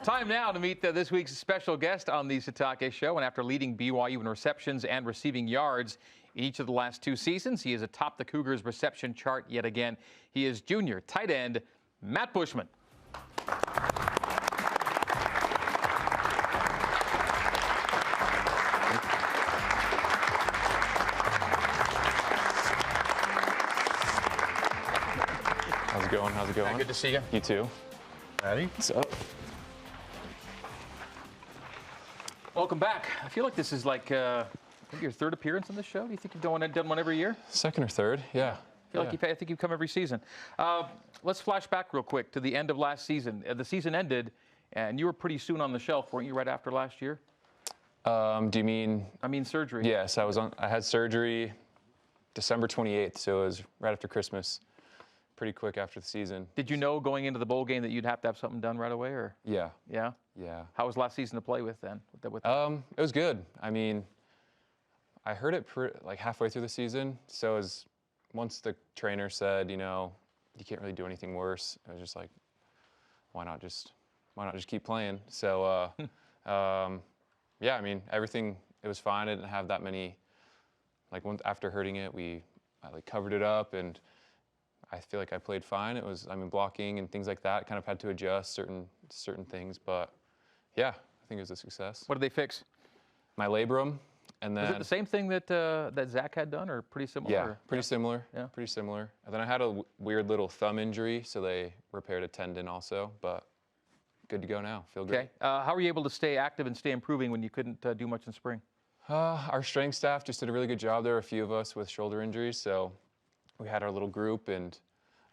Time now to meet this week's special guest on the Sitake Show. And after leading BYU in receptions and receiving yards in each of the last 2 seasons, he is atop the Cougars' reception chart yet again. He is junior tight end Matt Bushman. How's it going? How's it going? Good to see you. You too. Ready? What's up? Welcome back. I feel like this is like maybe your 3rd appearance on this show. Do you think you've done one every year? 2nd or 3rd, yeah. I think you come every season. Let's flash back real quick to the end of last season. The season ended, and you were pretty soon on the shelf, weren't you? Right after last year. Do you mean? I mean surgery. Yes, I had surgery December 28th, so it was right after Christmas. Pretty quick after the season. Did you know going into the bowl game that you'd have to have something done right away, or? Yeah. Yeah. Yeah. How was last season to play with then? It was good. I mean, I heard it like halfway through the season, so once the trainer said, you know, you can't really do anything worse, I was just like, why not just keep playing? So, yeah, I mean, everything, it was fine. I didn't have that many, like after hurting it, I covered it up, and I feel like I played fine. Blocking and things like that, kind of had to adjust certain things, but yeah, I think it was a success. What did they fix? My labrum, and then. Was it the same thing that Zach had done, or pretty similar? Yeah, pretty similar. Yeah. Pretty similar. And then I had a weird little thumb injury, so they repaired a tendon also, but good to go now. Feel great. Okay. How were you able to stay active and stay improving when you couldn't do much in spring? Our strength staff just did a really good job. There were a few of us with shoulder injuries, so we had our little group, and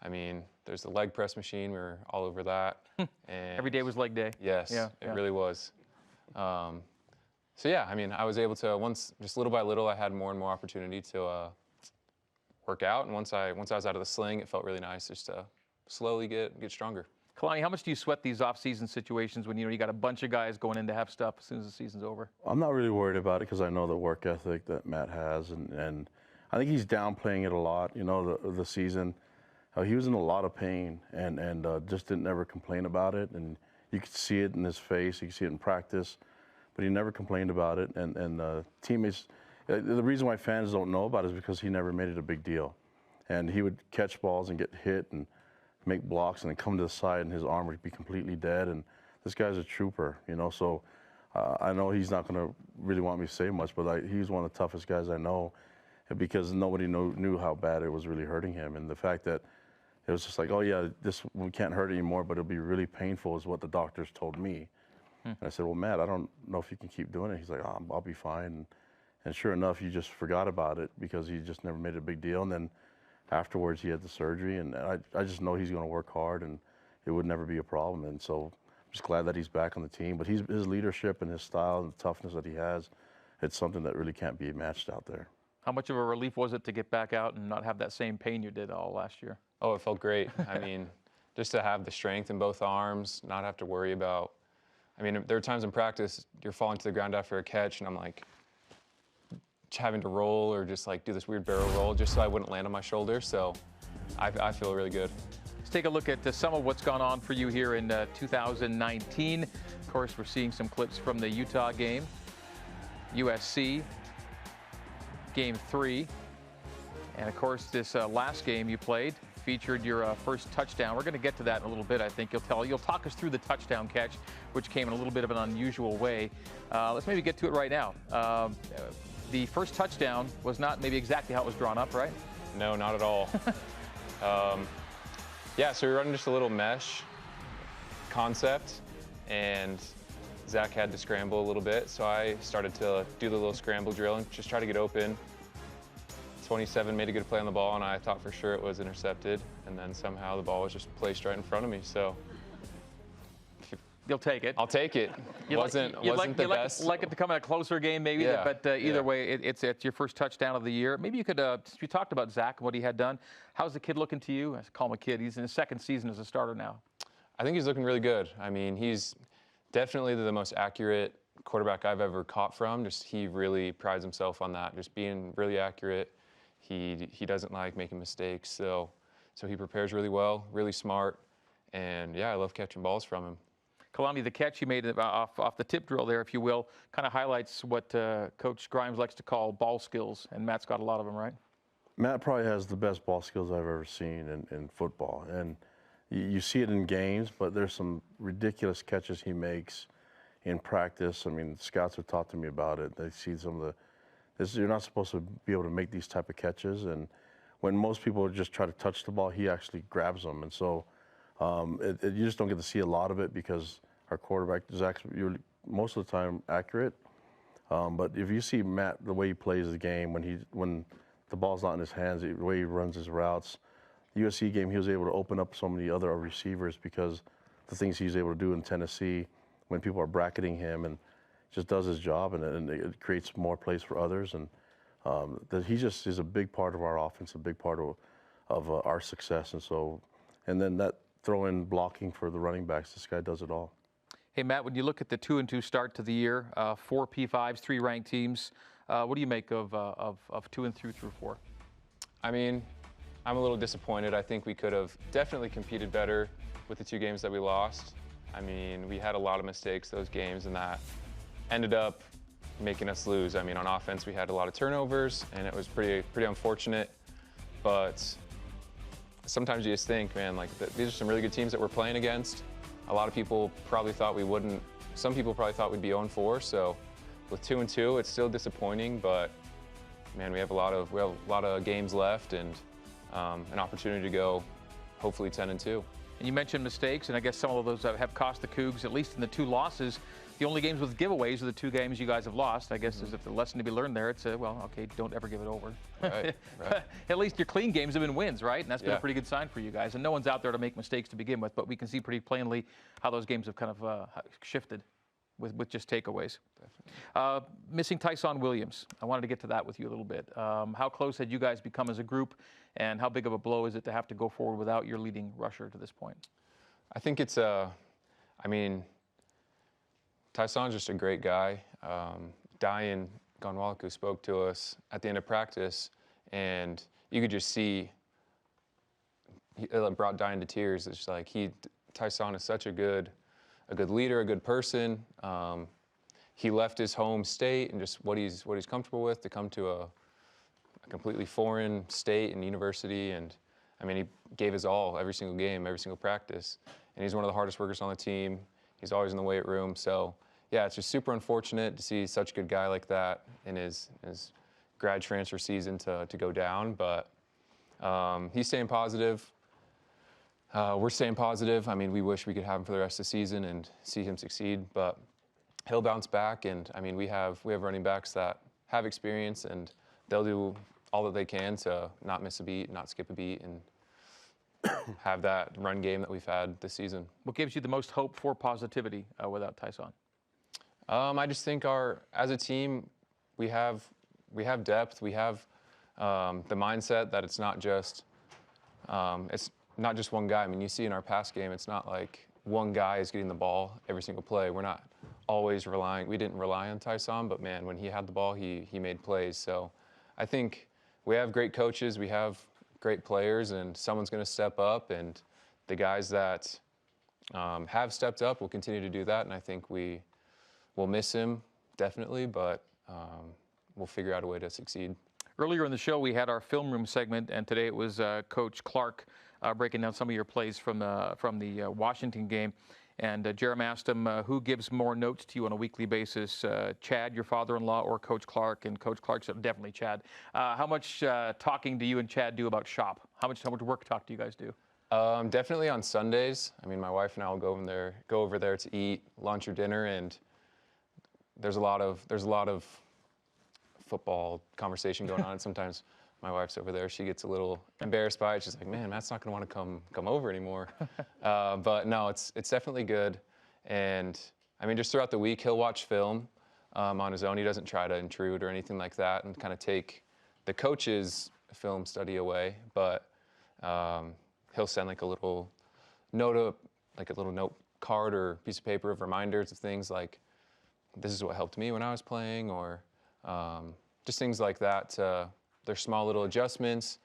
I mean, there's the leg press machine. We were all over that. And Every day was leg day. Yes, it really was. So yeah, I mean, I was able to just little by little, I had more and more opportunity to work out. And once I was out of the sling, it felt really nice just to slowly get stronger. Kalani, how much do you sweat these off-season situations when you got a bunch of guys going in to have stuff as soon as the season's over? I'm not really worried about it because I know the work ethic that Matt has, and I think he's downplaying it a lot. You know, the season, he was in a lot of pain and just didn't ever complain about it, and you could see it in his face, you could see it in practice, but he never complained about it. And teammates, the reason why fans don't know about it is because he never made it a big deal, and he would catch balls and get hit and make blocks and then come to the side and his arm would be completely dead. And this guy's a trooper, you know, so I know he's not going to really want me to say much, but he's one of the toughest guys I know, because nobody knew how bad it was really hurting him. And the fact that it was just like, oh yeah, we can't hurt anymore, but it'll be really painful is what the doctors told me. And I said, well, Matt, I don't know if you can keep doing it. He's like, oh, I'll be fine. And sure enough, he just forgot about it because he just never made it a big deal. And then afterwards, he had the surgery, and I just know he's going to work hard, and it would never be a problem. And so I'm just glad that he's back on the team. But his leadership and his style and the toughness that he has, it's something that really can't be matched out there. How much of a relief was it to get back out and not have that same pain you did all last year? Oh, it felt great. I mean, just to have the strength in both arms, not have to worry about, I mean, there are times in practice you're falling to the ground after a catch, and I'm like having to roll or just like do this weird barrel roll just so I wouldn't land on my shoulder. So I feel really good. Let's take a look at some of what's gone on for you here in 2019. Of course, we're seeing some clips from the Utah game, USC, Game 3. And of course, this last game you played featured your first touchdown. We're going to get to that in a little bit, I think. You'll talk us through the touchdown catch, which came in a little bit of an unusual way. Let's maybe get to it right now. The first touchdown was not maybe exactly how it was drawn up, right? No, not at all. Yeah, so we were running just a little mesh concept, and Zach had to scramble a little bit, so I started to do the little scramble drill and just try to get open. 27 made a good play on the ball, and I thought for sure it was intercepted, and then somehow the ball was just placed right in front of me. So you'll take it. I'll take it. Wasn't the best. Like it to come in a closer game, maybe. Yeah, but either way, it's your first touchdown of the year. Maybe you could. You talked about Zach and what he had done. How's the kid looking to you? I call him a kid. He's in his 2nd season as a starter now. I think he's looking really good. I mean, he's definitely the most accurate quarterback I've ever caught from. Just he really prides himself on that, just being really accurate. He doesn't like making mistakes, so he prepares really well, really smart, and yeah, I love catching balls from him. Kalani, the catch you made off the tip drill there, if you will, kind of highlights what Coach Grimes likes to call ball skills, and Matt's got a lot of them, right? Matt probably has the best ball skills I've ever seen in football, and you see it in games, but there's some ridiculous catches he makes in practice. I mean, scouts have talked to me about it. They see some of you're not supposed to be able to make these type of catches, and when most people just try to touch the ball, he actually grabs them, and so you just don't get to see a lot of it because our quarterback is actually most of the time accurate. But if you see Matt, the way he plays the game, when the ball's not in his hands, the way he runs his routes, USC game, he was able to open up so many other receivers because the things he's able to do in Tennessee when people are bracketing him, and just does his job, and it creates more plays for others. And that he just is a big part of our offense, a big part of our success. And then that throw in blocking for the running backs, this guy does it all. Hey, Matt, when you look at the 2-2 start to the year, 4 P5s, 3 ranked teams, what do you make of 2-3 through 4? I mean, I'm a little disappointed. I think we could have definitely competed better with the 2 games that we lost. I mean, we had a lot of mistakes those games, and that ended up making us lose. I mean, on offense, we had a lot of turnovers, and it was pretty unfortunate. But sometimes you just think, man, like these are some really good teams that we're playing against. A lot of people probably thought we wouldn't. Some people probably thought we'd be 0-4. So with 2-2, it's still disappointing. But man, we have a lot of games left, and an opportunity to go, hopefully 10-2. And you mentioned mistakes, and I guess some of those have cost the Cougs, at least in the 2 losses. The only games with giveaways are the 2 games you guys have lost. I guess if the lesson to be learned there, it's well, okay, don't ever give it over. Right. At least your clean games have been wins, right? And that's been a pretty good sign for you guys. And no one's out there to make mistakes to begin with, but we can see pretty plainly how those games have kind of shifted with just takeaways. Missing Tyson Williams. I wanted to get to that with you a little bit. How close had you guys become as a group, and how big of a blow is it to have to go forward without your leading rusher to this point? I think it's I mean, Tyson's just a great guy. Diane Gonwalku spoke to us at the end of practice, and you could just see it brought Diane to tears. It's just like Tyson is such a good leader, a good person. He left his home state and just what he's comfortable with to come to a completely foreign state and university. And I mean, he gave his all every single game, every single practice. And he's one of the hardest workers on the team. He's always in the weight room. So yeah, it's just super unfortunate to see such a good guy like that in his grad transfer season to go down. But he's staying positive. We're staying positive. I mean, we wish we could have him for the rest of the season and see him succeed, but he'll bounce back. And I mean, we have running backs that have experience, and they'll do all that they can to not miss a beat, not skip a beat, and have that run game that we've had this season. What gives you the most hope for positivity without Tyson? I just think as a team, we have depth. We have the mindset that it's not just one guy. I mean, you see in our pass game, it's not like one guy is getting the ball every single play. We're not always we didn't rely on Tyson, but man, when he had the ball, he made plays. So I think we have great coaches, we have great players, and someone's going to step up, and the guys that have stepped up will continue to do that, and I think we will miss him, definitely, but we'll figure out a way to succeed. Earlier in the show, we had our film room segment, and today it was Coach Clark breaking down some of your plays from the Washington game. And Jerem asked him, who gives more notes to you on a weekly basis, Chad, your father-in-law, or Coach Clark? And Coach Clark said, definitely Chad. How much talking do you and Chad do about shop? How much work talk do you guys do? Definitely on Sundays. I mean, my wife and I will go over there to eat lunch or dinner, and there's a lot of football conversation going on. And sometimes my wife's over there, she gets a little embarrassed by it. She's like, man, Matt's not going to want to come over anymore. But no, it's definitely good. And I mean, just throughout the week, he'll watch film on his own. He doesn't try to intrude or anything like that and kind of take the coach's film study away. But he'll send like a little note card or piece of paper of reminders of things like, this is what helped me when I was playing, or just things like that. They're small little adjustments,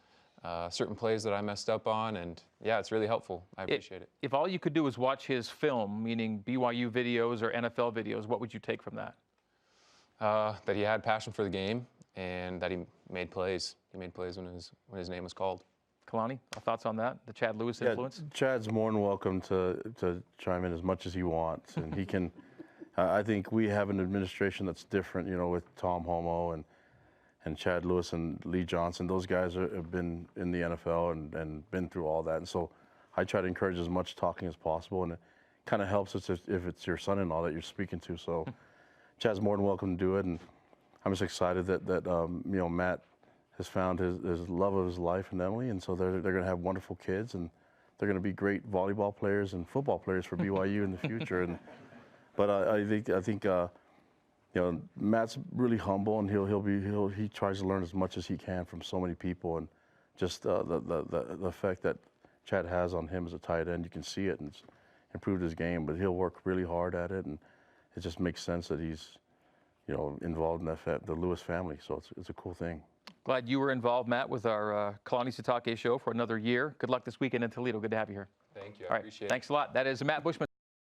certain plays that I messed up on, and yeah, it's really helpful. I appreciate it. If all you could do was watch his film, meaning BYU videos or NFL videos, what would you take from that? That he had passion for the game and that he made plays. He made plays when his name was called. Kalani, thoughts on that? The Chad Lewis influence? Chad's more than welcome to chime in as much as he wants, and he can. I think we have an administration that's different, you know, with Tom Homo and Chad Lewis and Lee Johnson. Those guys have been in the NFL and been through all that, and so I try to encourage as much talking as possible, and it kind of helps us if it's your son-in-law that you're speaking to. So Chad's more than welcome to do it, and I'm just excited that you know, Matt has found his love of his life in Emily, and so they're going to have wonderful kids, and they're going to be great volleyball players and football players for BYU in the future. But I think you know, Matt's really humble, and he tries to learn as much as he can from so many people, and just the effect that Chad has on him as a tight end, you can see it, and it's improved his game. But he'll work really hard at it, and it just makes sense that he's, you know, involved in the Lewis family. So it's a cool thing. Glad you were involved, Matt, with our Kalani Sitake show for another year. Good luck this weekend in Toledo. Good to have you here. Thank you. I All right, appreciate it. thanks a lot. That is Matt Bushman.